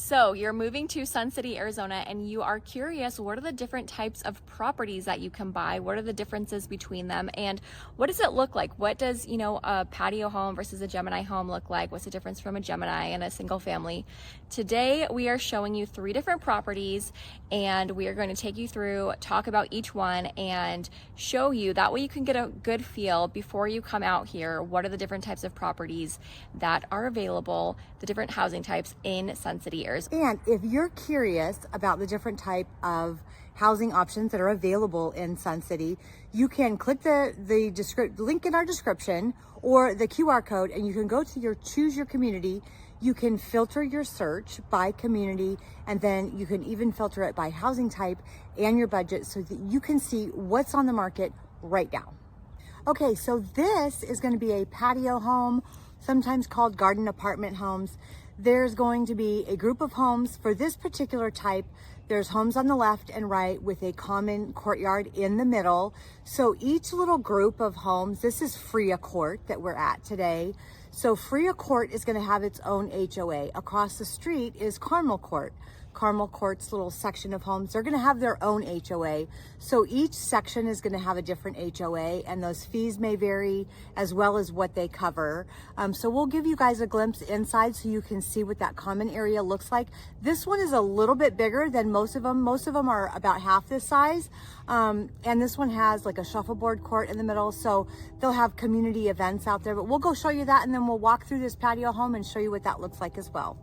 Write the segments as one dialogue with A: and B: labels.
A: So you're moving to Sun City, Arizona, and you are curious, what are the different types of properties that you can buy? What are the differences between them? And what does it look like? What does, a patio home versus a Gemini home look like? What's the difference from a Gemini and a single family? Today, we are showing you 3 different properties, and we are going to take you through, talk about each one, and show you. That way you can get a good feel before you come out here. What are the different types of properties that are available, the different housing types in Sun City, Arizona.
B: And if you're curious about the different type of housing options that are available in Sun City, you can click the link in our description or the QR code, and you can go to choose your community. You can filter your search by community, and then you can even filter it by housing type and your budget so that you can see what's on the market right now. Okay, so this is going to be a patio home, sometimes called garden apartment homes. There's going to be a group of homes for this particular type. There's homes on the left and right with a common courtyard in the middle. So each little group of homes, this is Freya Court that we're at today. So Freya Court is going to have its own HOA. Across the street is Carmel Court. Carmel Court's little section of homes, they're going to have their own HOA. So each section is going to have a different HOA, and those fees may vary as well as what they cover. So we'll give you guys a glimpse inside so you can see what that common area looks like. This one is a little bit bigger than most of them. Most of them are about half this size. And this one has like a shuffleboard court in the middle. So they'll have community events out there, but we'll go show you that, and then we'll walk through this patio home and show you what that looks like as well.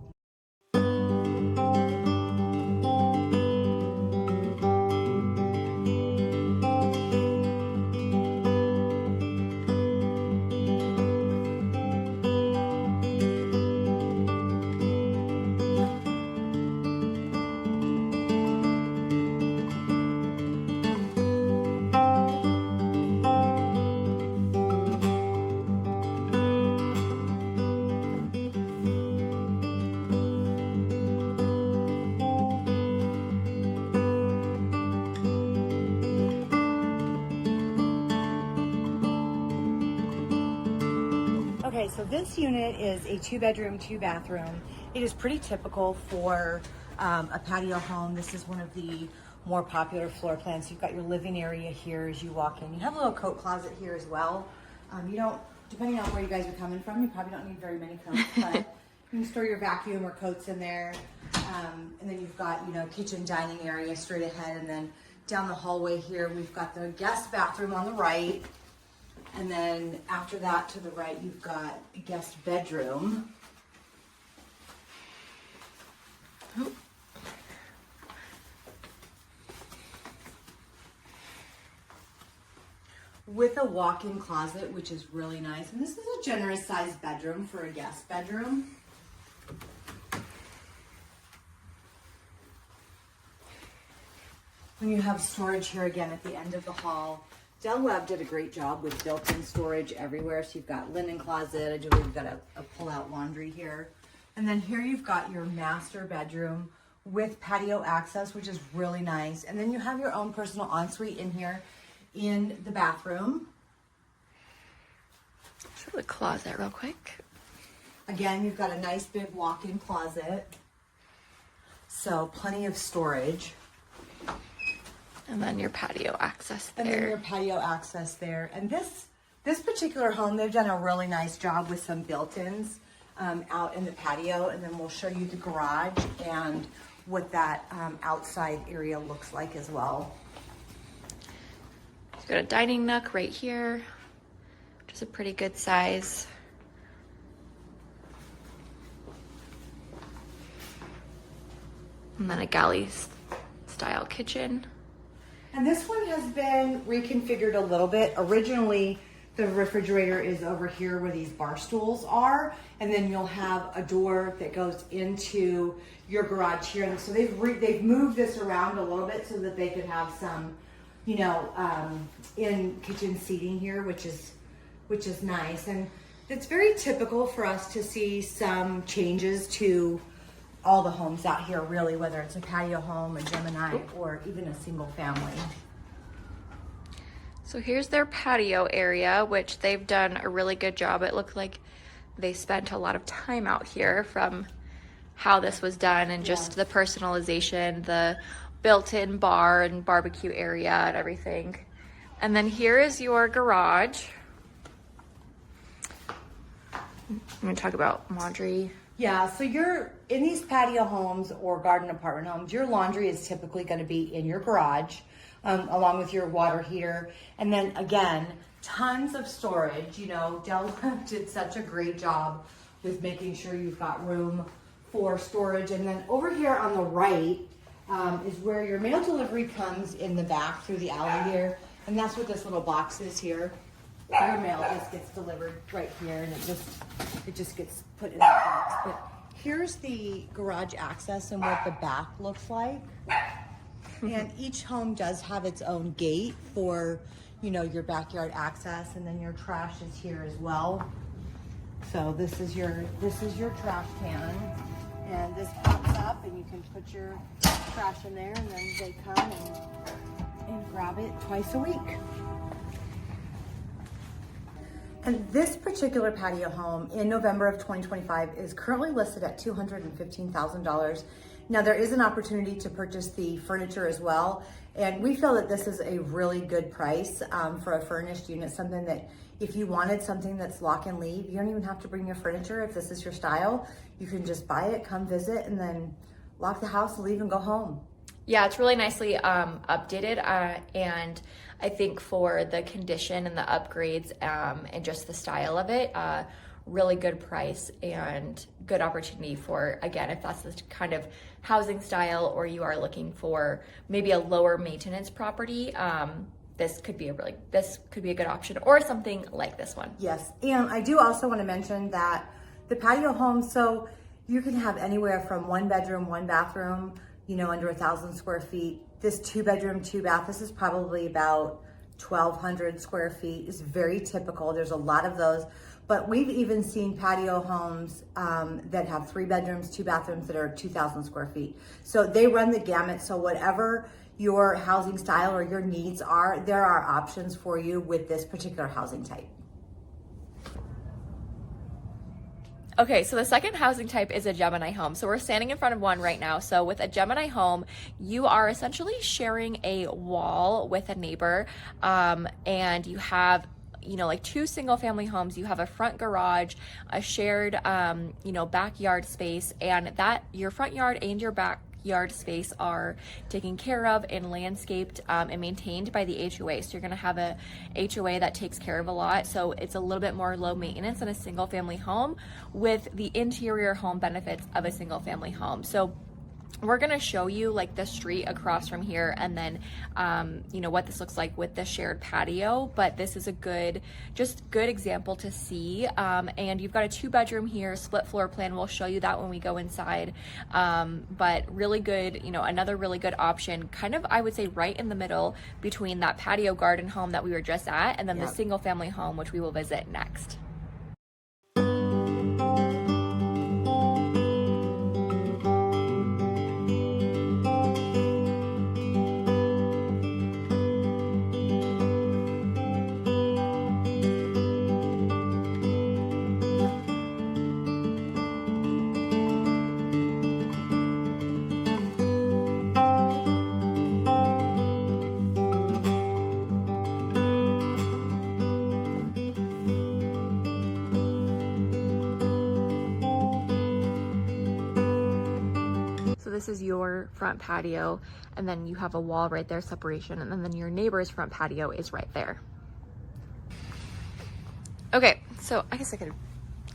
B: Okay, so this unit is a 2-bedroom, 2-bathroom. It is pretty typical for a patio home. This is one of the more popular floor plans. You've got your living area here as you walk in. You have a little coat closet here as well. You don't, depending on where you guys are coming from, you probably don't need very many coats, but you can store your vacuum or coats in there. And then you've got, kitchen dining area straight ahead. And then down the hallway here, we've got the guest bathroom on the right. And then after that, to the right, you've got a guest bedroom. Oh. With a walk-in closet, which is really nice. And this is a generous sized bedroom for a guest bedroom. And you have storage here again at the end of the hall. Del Webb did a great job with built-in storage everywhere. So you've got linen closet. I do believe you've got a pull-out laundry here. And then here you've got your master bedroom with patio access, which is really nice. And then you have your own personal ensuite in here in the bathroom.
A: Show the closet real quick.
B: Again, you've got a nice big walk-in closet. So plenty of storage.
A: And then your patio access there.
B: And then your patio access there. And this particular home, they've done a really nice job with some built-ins out in the patio. And then we'll show you the garage and what that outside area looks like as well.
A: You've got a dining nook right here, which is a pretty good size. And then a galley style kitchen.
B: And this one has been reconfigured a little bit. Originally, the refrigerator is over here where these bar stools are, and then you'll have a door that goes into your garage here. And so they've moved this around a little bit so that they could have some, in kitchen seating here, which is nice. And it's very typical for us to see some changes to all the homes out here, really, whether it's a patio home, a Gemini, or even a single family.
A: So here's their patio area, which they've done a really good job. It looked like they spent a lot of time out here from how this was done and just the personalization, the built-in bar and barbecue area and everything. And then here is your garage. I'm gonna talk about laundry.
B: Yeah, so you're in these patio homes or garden apartment homes, your laundry is typically going to be in your garage, along with your water heater. And then again, tons of storage. You know, Dell did such a great job with making sure you've got room for storage. And then over here on the right is where your mail delivery comes in the back through the alley here. And that's what this little box is here. Your mail just gets delivered right here, and it just gets put in that box. But here's the garage access and what the back looks like. And each home does have its own gate for, you know, your backyard access, and then your trash is here as well. So this is your trash can, and this pops up, and you can put your trash in there, and then they come and grab it twice a week. And this particular patio home in November of 2025 is currently listed at $215,000. Now there is an opportunity to purchase the furniture as well. And we feel that this is a really good price for a furnished unit, something that if you wanted something that's lock and leave, you don't even have to bring your furniture. If this is your style, you can just buy it, come visit, and then lock the house, leave and go home.
A: Yeah, it's really nicely updated, and I think for the condition and the upgrades and just the style of it, really good price and good opportunity for, again, if that's the kind of housing style or you are looking for maybe a lower maintenance property, this could be a good option, or something like this one.
B: Yes, and I do also want to mention that the patio homes, so you can have anywhere from 1 bedroom, 1 bathroom, you know, under 1,000 square feet. This 2 bedroom, 2 bath, this is probably about 1,200 square feet. Is very typical. There's a lot of those, but we've even seen patio homes that have 3 bedrooms, 2 bathrooms that are 2,000 square feet. So they run the gamut. So whatever your housing style or your needs are, there are options for you with this particular housing type.
A: Okay, so the second housing type is a Gemini home. So we're standing in front of one right now. So with a Gemini home, you are essentially sharing a wall with a neighbor, and you have, you know, like 2 single family homes. You have a front garage, a shared, you know, backyard space, and that your front yard and your backyard space are taken care of and landscaped and maintained by the HOA. So you're going to have a HOA that takes care of a lot. So it's a little bit more low maintenance than a single family home with the interior home benefits of a single family home. So we're going to show you like the street across from here, and then you know what this looks like with the shared patio. But this is a good example to see. And you've got a 2 bedroom here, split floor plan. We'll show you that when we go inside. But really good, you know, another really good option, kind of, I would say, right in the middle between that patio garden home that we were just at, and then the single family home, which we will visit next. This is your front patio, and then you have a wall right there, separation, and then your neighbor's front patio is right there. Okay, so I guess I could have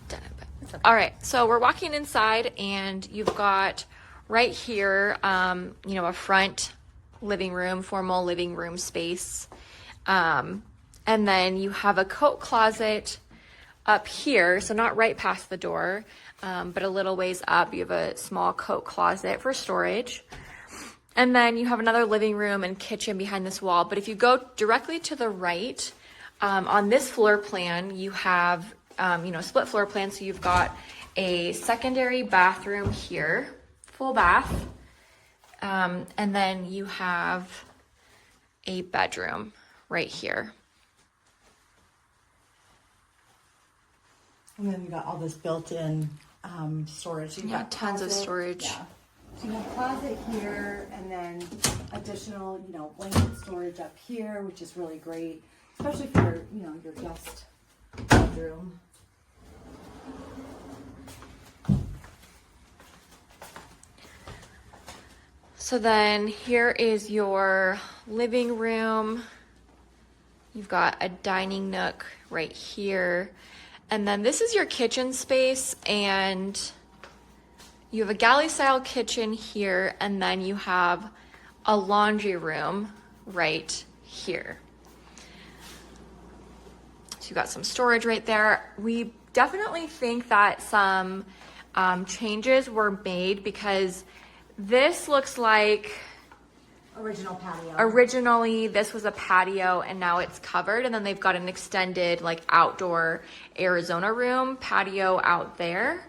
A: done it, but it's okay. All right, so we're walking inside, and you've got right here, you know, a front living room, formal living room space, and then you have a coat closet up here, so not right past the door, but a little ways up. You have a small coat closet for storage. And then you have another living room and kitchen behind this wall. But if you go directly to the right, on this floor plan, you have, you know, split floor plan. So you've got a secondary bathroom here, full bath. And then you have a bedroom right here.
B: And then you got all this built-in storage. So you've
A: Yeah,
B: got
A: tons of
B: closet.
A: storage.
B: Yeah. So you have closet here, and then additional, blanket storage up here, which is really great, especially for, your guest bedroom.
A: So then here is your living room. You've got a dining nook right here. And then this is your kitchen space, and you have a galley style kitchen here, and then you have a laundry room right here. So you've got some storage right there. We definitely think that some changes were made because this looks like
B: Original patio.
A: originally this was a patio and now it's covered, and then they've got an extended like outdoor Arizona room patio out there.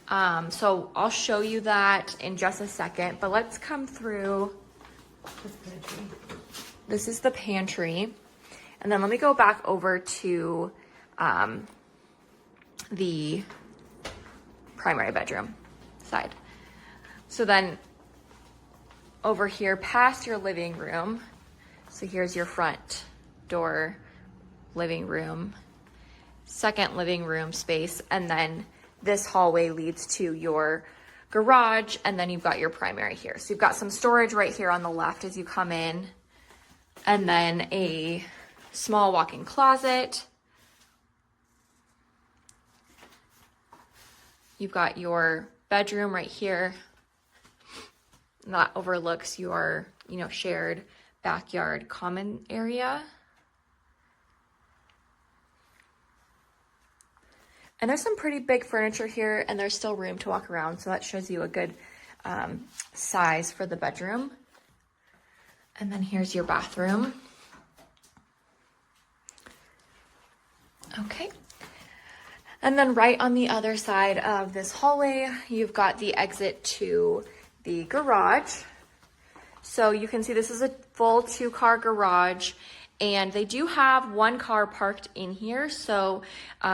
A: So I'll show you that in just a second, but let's come through.
B: This pantry.
A: This is the pantry. And then let me go back over to the primary bedroom side. So then over here past your living room, so here's your front door, living room, second living room space, and then this hallway leads to your garage, and then you've got your primary here. So you've got some storage right here on the left as you come in, and then a small walk-in closet. You've got your bedroom right here. That overlooks your, shared backyard common area. And there's some pretty big furniture here, and there's still room to walk around, so that shows you a good size for the bedroom. And then here's your bathroom. Okay. And then right on the other side of this hallway, you've got the exit to the garage. So you can see this is a full 2-car garage, and they do have 1 car parked in here. So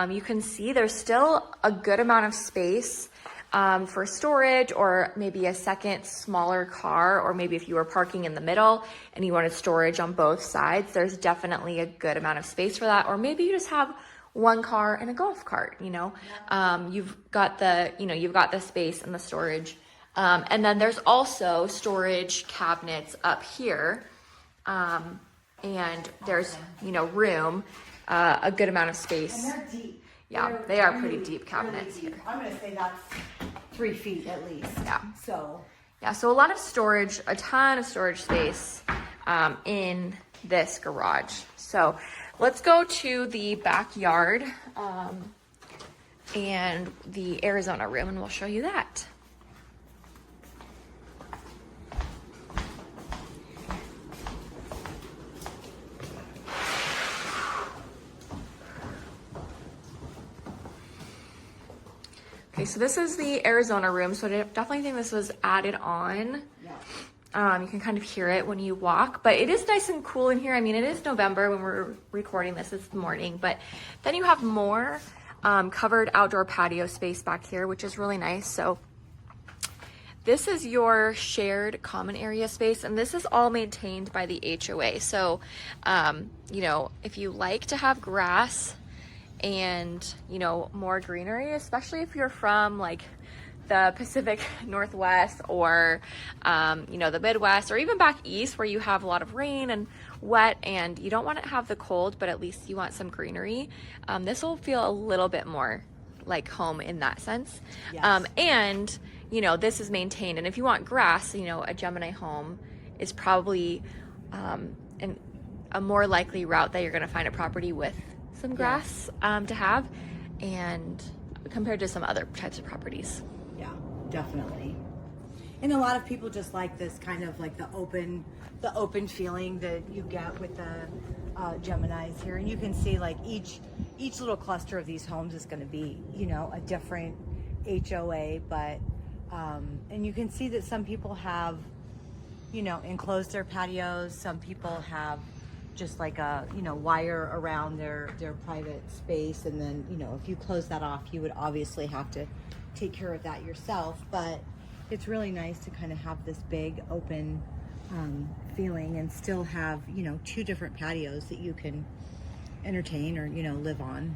A: you can see there's still a good amount of space for storage, or maybe a second smaller car, or maybe if you were parking in the middle and you wanted storage on both sides, there's definitely a good amount of space for that. Or maybe you just have 1 car and a golf cart, you've got the space and the storage. And then there's also storage cabinets up here. And there's, room, a good amount of space.
B: And they're deep.
A: Yeah, they are pretty deep cabinets
B: really deep.
A: here.
B: I'm going to say that's 3 feet at least.
A: Yeah.
B: So
A: a lot of storage, a ton of storage space in this garage. So let's go to the backyard and the Arizona room, and we'll show you that. Okay, so this is the Arizona room, so I definitely think this was added on. Yeah. You can kind of hear it when you walk, but it is nice and cool in here. I mean, it is November when we're recording this, it's the morning, but then you have more covered outdoor patio space back here, which is really nice. So this is your shared common area space, and this is all maintained by the HOA. So, if you like to have grass and more greenery, especially if you're from like the Pacific Northwest or the Midwest, or even back east where you have a lot of rain and wet and you don't want to have the cold, but at least you want some greenery, this will feel a little bit more like home in that sense.
B: Yes.
A: And this is maintained, and if you want grass, a Gemini home is probably a more likely route that you're going to find a property with some grass to have, and compared to some other types of properties.
B: Yeah, definitely. And a lot of people just like this kind of like the open feeling that you get with the Geminis here. And you can see like each little cluster of these homes is going to be, a different HOA, but and you can see that some people have, enclosed their patios. Some people have just like a wire around their private space, and then if you close that off, you would obviously have to take care of that yourself, but it's really nice to kind of have this big open feeling and still have, you know, 2 different patios that you can entertain or, you know, live on.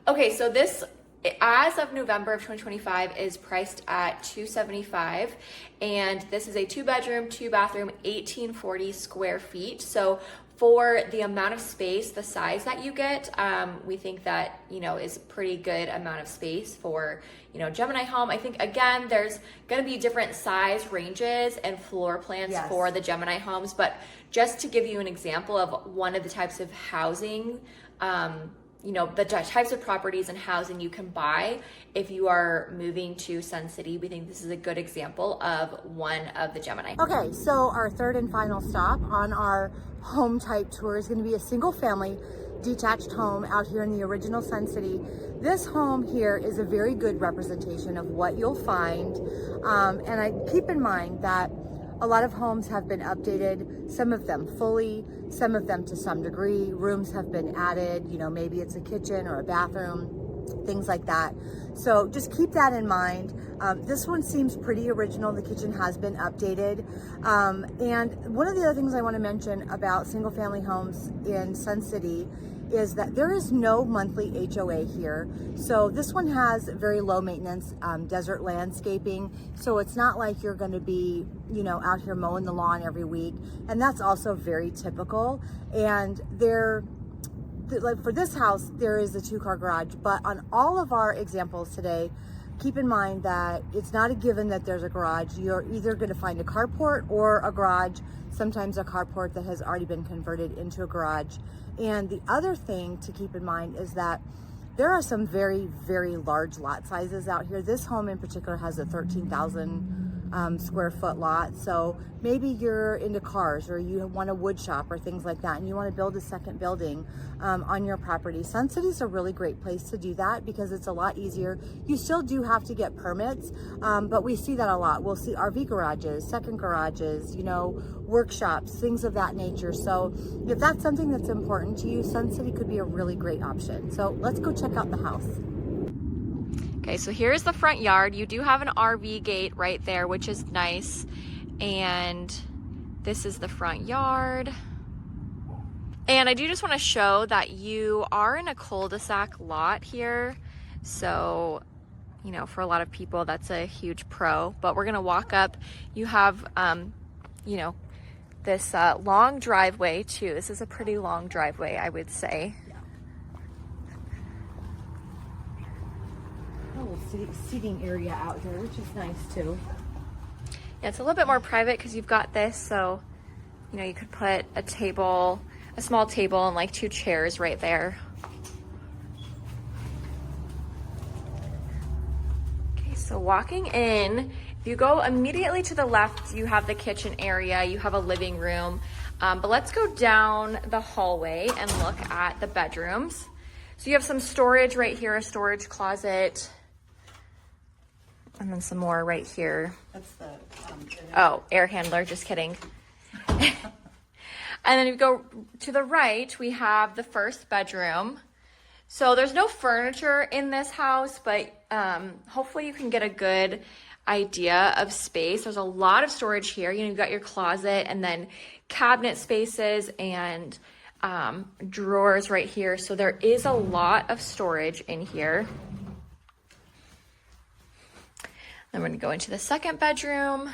A: Okay, so this, as of November of 2025, is priced at $275, and this is a 2-bedroom, 2-bathroom, 1840 square feet. So for the amount of space, the size that you get, we think that, you know, is a pretty good amount of space for, you know, Gemini home. I think, again, there's going to be different size ranges and floor plans
B: Yes.
A: for the Gemini homes, but just to give you an example of one of the types of housing, you know, the types of properties and housing you can buy if you are moving to Sun City, we think this is a good example of one of the Gemini.
B: Okay, so our third and final stop on our home type tour is going to be a single family detached home out here in the original Sun City. This home here is a very good representation of what you'll find. And I keep in mind that a lot of homes have been updated, some of them fully, some of them to some degree. Rooms have been added, you know, maybe it's a kitchen or a bathroom, things like that. So just keep that in mind. This one seems pretty original. The kitchen has been updated. And one of the other things I want to mention about single family homes in Sun City is that there is no monthly HOA here. So this one has very low maintenance desert landscaping. So it's not like you're going to be, you know, out here mowing the lawn every week. And that's also very typical. And like for this house, there is a 2-car garage, but on all of our examples today, keep in mind that it's not a given that there's a garage. You're either going to find a carport or a garage, sometimes a carport that has already been converted into a garage. And the other thing to keep in mind is that there are some very, very large lot sizes out here. This home in particular has a 13,000 square foot lot. So maybe you're into cars or you want a wood shop or things like that, and you want to build a second building on your property. Sun City is a really great place to do that because it's a lot easier. You still do have to get permits, but we see that a lot. We'll see RV garages, second garages, you know, workshops, things of that nature. So if that's something that's important to you, Sun City could be a really great option. So let's go check out the house.
A: Okay, so here's the front yard. You do have an RV gate right there, which is nice. And this is the front yard. And I do just want to show that you are in a cul-de-sac lot here. So, you know, for a lot of people, that's a huge pro. But we're going to walk up. You have, you know, this long driveway too. This is a pretty long driveway, I would say.
B: Seating area out here, which is nice too.
A: Yeah, it's a little bit more private because you've got this, so you know you could put a table, a small table, and like 2 chairs right there. Okay, so walking in, if you go immediately to the left, you have the kitchen area, you have a living room, but let's go down the hallway and look at the bedrooms. So you have some storage right here, a storage closet. And then some more right here.
B: That's the
A: air handler, just kidding. And then if you go to the right, we have the first bedroom. So there's no furniture in this house, but hopefully you can get a good idea of space. There's a lot of storage here. You know, you've got your closet and then cabinet spaces and drawers right here. So there is a lot of storage in here. I'm going to go into the second bedroom.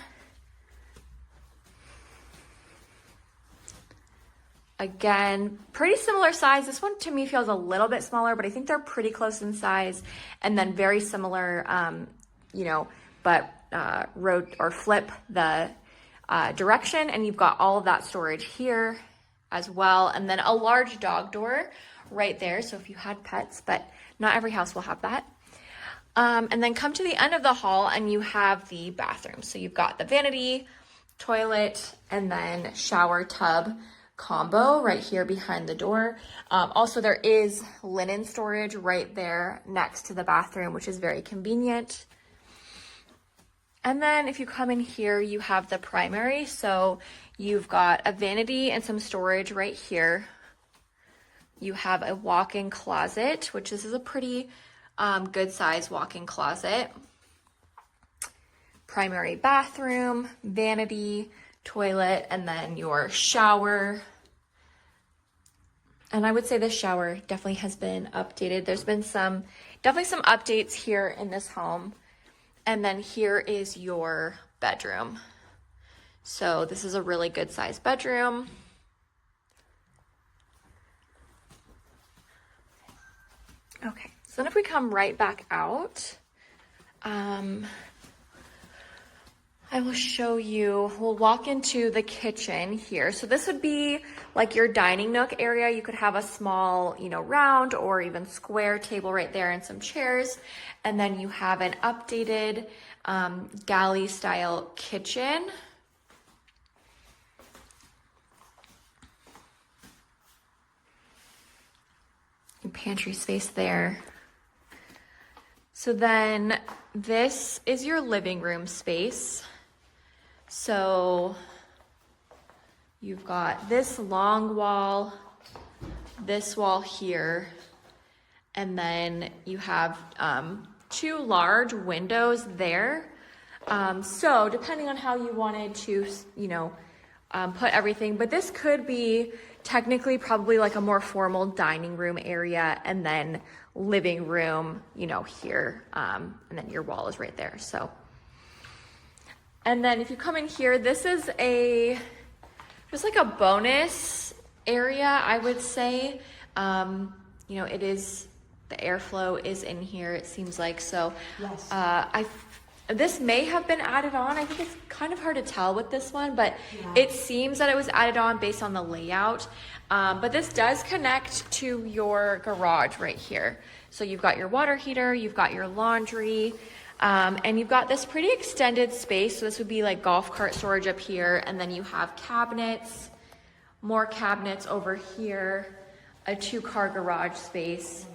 A: Again, pretty similar size. This one to me feels a little bit smaller, but I think they're pretty close in size, and then very similar, you know, but flip the direction, and you've got all of that storage here as well. And then a large dog door right there. So if you had pets, but not every house will have that. And then come to the end of the hall and you have the bathroom. So you've got the vanity, toilet, and then shower tub combo right here behind the door. Also, there is linen storage right there next to the bathroom, which is very convenient. And then if you come in here, you have the primary. So you've got a vanity and some storage right here. You have a walk-in closet, which this is a pretty good size walk-in closet, primary bathroom, vanity, toilet, and then your shower. And I would say this shower definitely has been updated. There's been definitely some updates here in this home. And then here is your bedroom. So this is a really good sized bedroom. Okay, so then if we come right back out, I will show you, we'll walk into the kitchen here. So this would be like your dining nook area. You could have a small, round or even square table right there and some chairs. And then you have an updated galley style kitchen. Your pantry space there. So then this is your living room space. So you've got this long wall, this wall here, and then you have 2 large windows there. So depending on how you wanted to, put everything, but this could be technically probably like a more formal dining room area, and then living room, here, and then your wall is right there. So, and then if you come in here, this is just like a bonus area, I would say. It is, the airflow is in here, it seems like. So yes. This may have been added on. I think it's kind of hard to tell with this one, but it seems that it was added on based on the layout. But this does connect to your garage right here. So you've got your water heater, you've got your laundry, and you've got this pretty extended space. So this would be like golf cart storage up here. And then you have cabinets, more cabinets over here, a 2-car garage space,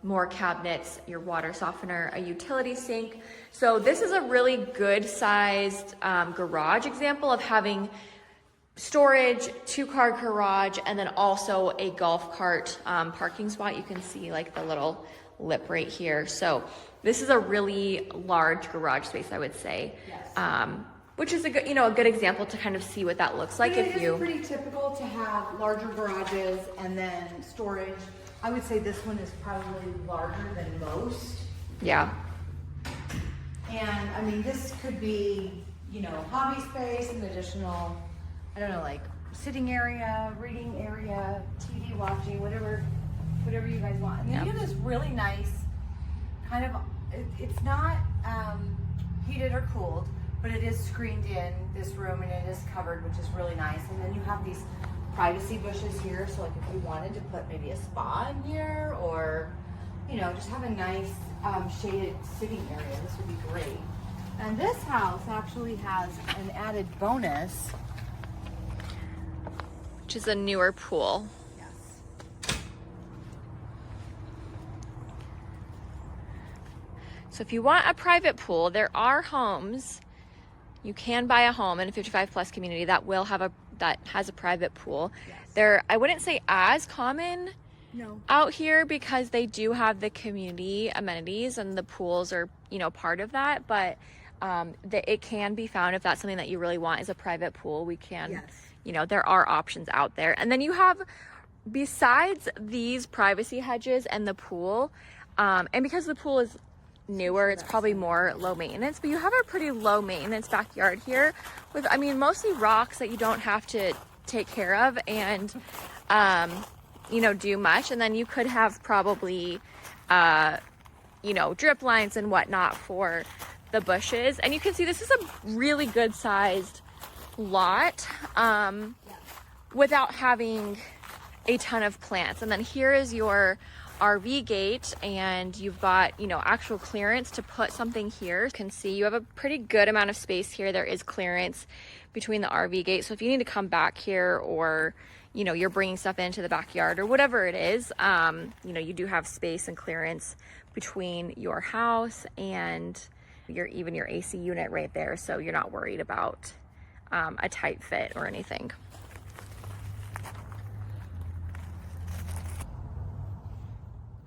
A: more cabinets, your water softener, a utility sink. So this is a really good sized garage example of having storage, 2-car garage, and then also a golf cart parking spot. You can see like the little lip right here. So this is a really large garage space, I would say. Yes. Which is a good example to kind of see what that looks like.
B: It is pretty typical to have larger garages and then storage. I would say this one is probably larger than most.
A: Yeah.
B: And I mean, this could be, hobby space, an additional, like sitting area, reading area, TV watching, whatever you guys want. And then you have this really nice kind of, it's not heated or cooled, but it is screened in this room and it is covered, which is really nice. And then you have these privacy bushes here, so like if you wanted to put maybe a spa in here, or just have a nice shaded sitting area, this would be great. And this house actually has an added bonus,
A: which is a newer pool.
B: Yes.
A: So if you want a private pool, there are homes. You can buy a home in a 55 plus community that has a private pool. Yes. They're, I wouldn't say as common out here, because they do have the community amenities and the pools are, part of that, but it can be found if that's something that you really want is a private pool. We can, there are options out there. And then you have, besides these privacy hedges and the pool, and because the pool is newer, it's probably more low maintenance, but you have a pretty low maintenance backyard here with, mostly rocks that you don't have to take care of and, do much. And then you could have probably, drip lines and whatnot for the bushes. And you can see this is a really good sized lot, without having a ton of plants. And then here is your RV gate, and you've got, actual clearance to put something here. You can see you have a pretty good amount of space here. There is clearance between the RV gate. So if you need to come back here, or, you're bringing stuff into the backyard or whatever it is, you do have space and clearance between your house and your AC unit right there. So you're not worried about a tight fit or anything.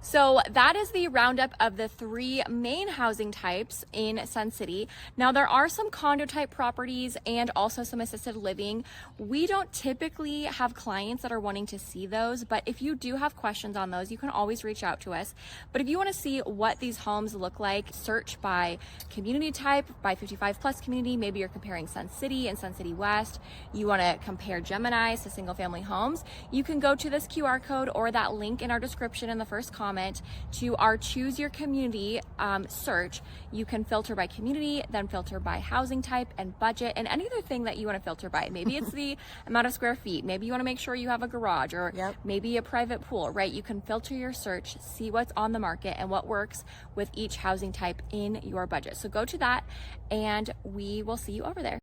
A: So that is the roundup of the 3 main housing types in Sun City. Now there are some condo type properties and also some assisted living. We don't typically have clients that are wanting to see those, but if you do have questions on those, you can always reach out to us. But if you want to see what these homes look like, search by community type, by 55 plus community. Maybe you're comparing Sun City and Sun City West. You want to compare Gemini's to single family homes. You can go to this QR code or that link in our description in the first comment to our choose your community search. You can filter by community, then filter by housing type and budget and any other thing that you want to filter by. Maybe it's the amount of square feet. Maybe you want to make sure you have a garage or maybe a private pool, right? You can filter your search, see what's on the market and what works with each housing type in your budget. So go to that and we will see you over there.